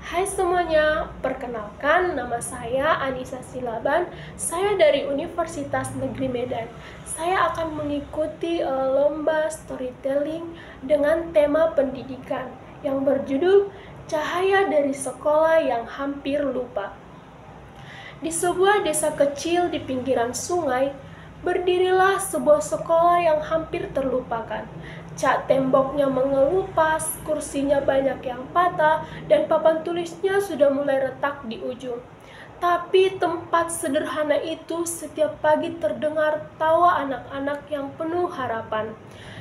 Hai semuanya, perkenalkan nama saya Anissa Silaban. Saya dari Universitas Negeri Medan. Saya akan mengikuti lomba storytelling dengan tema pendidikan yang berjudul Cahaya dari Sekolah yang Hampir Lupa. Di sebuah desa kecil di pinggiran sungai, berdirilah sebuah sekolah yang hampir terlupakan. Cat temboknya mengelupas, kursinya banyak yang patah, dan papan tulisnya sudah mulai retak di ujung. Tapi tempat sederhana itu setiap pagi terdengar tawa anak-anak yang penuh harapan.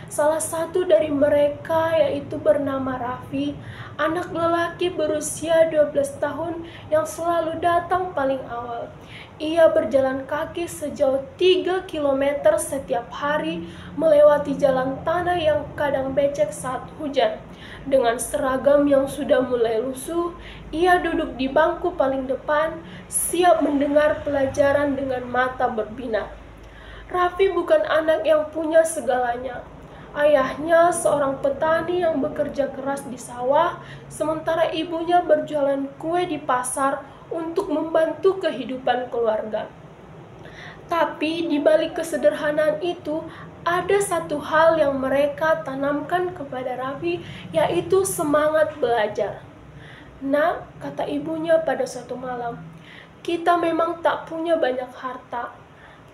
Salah satu dari mereka yaitu bernama Raffi, anak lelaki berusia 12 tahun yang selalu datang paling awal. Ia berjalan kaki sejauh 3 kilometer setiap hari melewati jalan tanah yang kadang becek saat hujan. Dengan seragam yang sudah mulai lusuh, ia duduk di bangku paling depan, siap mendengar pelajaran dengan mata berbinar. Raffi bukan anak yang punya segalanya. Ayahnya seorang petani yang bekerja keras di sawah, sementara ibunya berjualan kue di pasar untuk membantu kehidupan keluarga. Tapi di balik kesederhanaan itu, ada satu hal yang mereka tanamkan kepada Raffi, yaitu semangat belajar. "Nak," kata ibunya pada suatu malam, "kita memang tak punya banyak harta,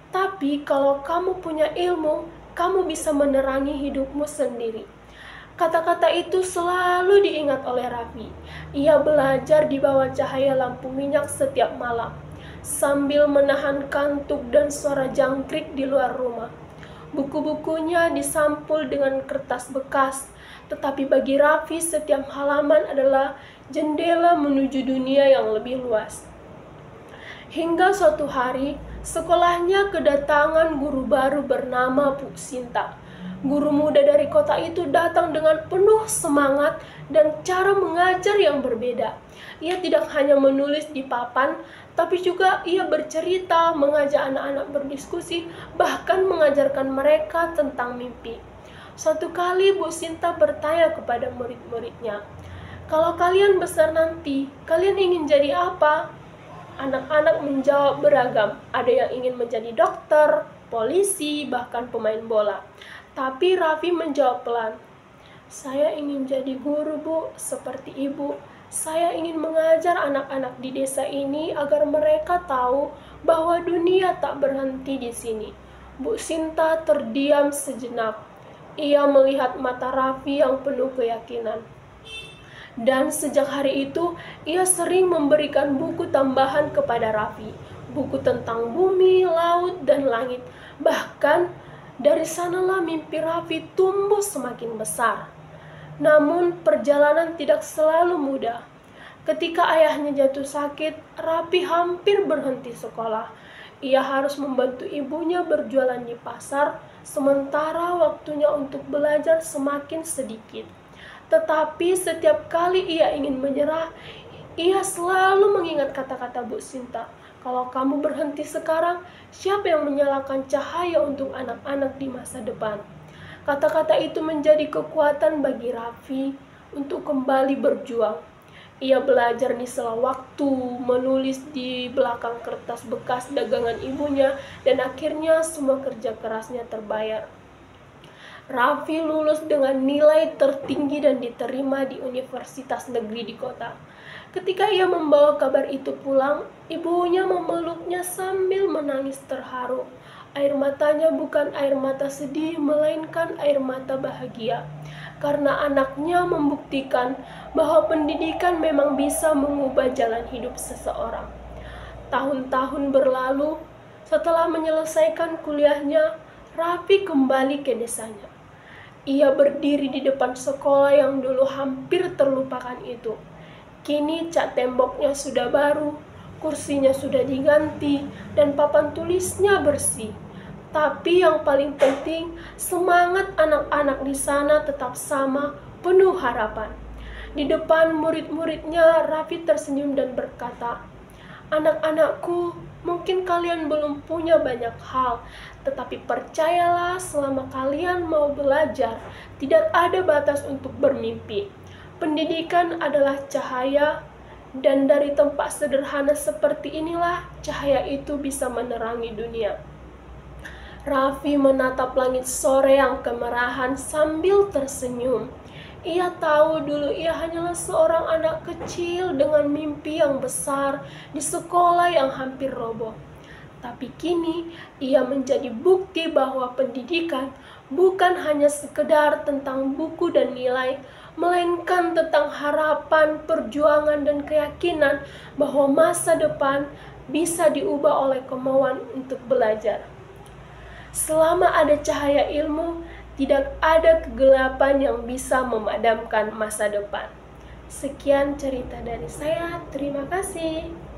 tapi kalau kamu punya ilmu, kamu bisa menerangi hidupmu sendiri." Kata-kata itu selalu diingat oleh Raffi. Ia belajar di bawah cahaya lampu minyak setiap malam, sambil menahan kantuk dan suara jangkrik di luar rumah. Buku-bukunya disampul dengan kertas bekas, tetapi bagi Raffi setiap halaman adalah jendela menuju dunia yang lebih luas. Hingga suatu hari, sekolahnya kedatangan guru baru bernama Bu Sinta. Guru muda dari kota itu datang dengan penuh semangat dan cara mengajar yang berbeda. Ia tidak hanya menulis di papan, tapi juga ia bercerita, mengajak anak-anak berdiskusi, bahkan mengajarkan mereka tentang mimpi. Suatu kali Bu Sinta bertanya kepada murid-muridnya, "Kalau kalian besar nanti, kalian ingin jadi apa?" Anak-anak menjawab beragam, ada yang ingin menjadi dokter, polisi, bahkan pemain bola. Tapi Raffi menjawab pelan, "Saya ingin jadi guru, Bu, seperti ibu. Saya ingin mengajar anak-anak di desa ini agar mereka tahu bahwa dunia tak berhenti di sini." Bu Sinta terdiam sejenak. Ia melihat mata Raffi yang penuh keyakinan. Dan sejak hari itu, ia sering memberikan buku tambahan kepada Raffi. Buku tentang bumi, laut, dan langit. Bahkan, dari sanalah mimpi Raffi tumbuh semakin besar. Namun, perjalanan tidak selalu mudah. Ketika ayahnya jatuh sakit, Raffi hampir berhenti sekolah. Ia harus membantu ibunya berjualan di pasar, sementara waktunya untuk belajar semakin sedikit. Tetapi setiap kali ia ingin menyerah, ia selalu mengingat kata-kata Bu Sinta, "Kalau kamu berhenti sekarang, siapa yang menyalakan cahaya untuk anak-anak di masa depan?" Kata-kata itu menjadi kekuatan bagi Raffi untuk kembali berjuang. Ia belajar di sela waktu, menulis di belakang kertas bekas dagangan ibunya, dan akhirnya semua kerja kerasnya terbayar. Raffi lulus dengan nilai tertinggi dan diterima di universitas negeri di kota. Ketika ia membawa kabar itu pulang, ibunya memeluknya sambil menangis terharu. Air matanya bukan air mata sedih, melainkan air mata bahagia. Karena anaknya membuktikan bahwa pendidikan memang bisa mengubah jalan hidup seseorang. Tahun-tahun berlalu, setelah menyelesaikan kuliahnya, Raffi kembali ke desanya. Ia berdiri di depan sekolah yang dulu hampir terlupakan itu. Kini cat temboknya sudah baru, kursinya sudah diganti, dan papan tulisnya bersih. Tapi yang paling penting, semangat anak-anak di sana tetap sama, penuh harapan. Di depan murid-muridnya, Raffi tersenyum dan berkata, "Anak-anakku, mungkin kalian belum punya banyak hal, tetapi percayalah selama kalian mau belajar, tidak ada batas untuk bermimpi. Pendidikan adalah cahaya Dan dari tempat sederhana seperti inilah cahaya itu bisa menerangi dunia. Raffi menatap langit sore yang kemerahan sambil tersenyum. Ia tahu dulu ia hanyalah seorang anak kecil dengan mimpi yang besar di sekolah yang hampir roboh. Tapi kini ia menjadi bukti bahwa pendidikan bukan hanya sekedar tentang buku dan nilai, melainkan tentang harapan, perjuangan, dan keyakinan bahwa masa depan bisa diubah oleh kemauan untuk belajar. Selama ada cahaya ilmu, tidak ada kegelapan yang bisa memadamkan masa depan. Sekian cerita dari saya, terima kasih.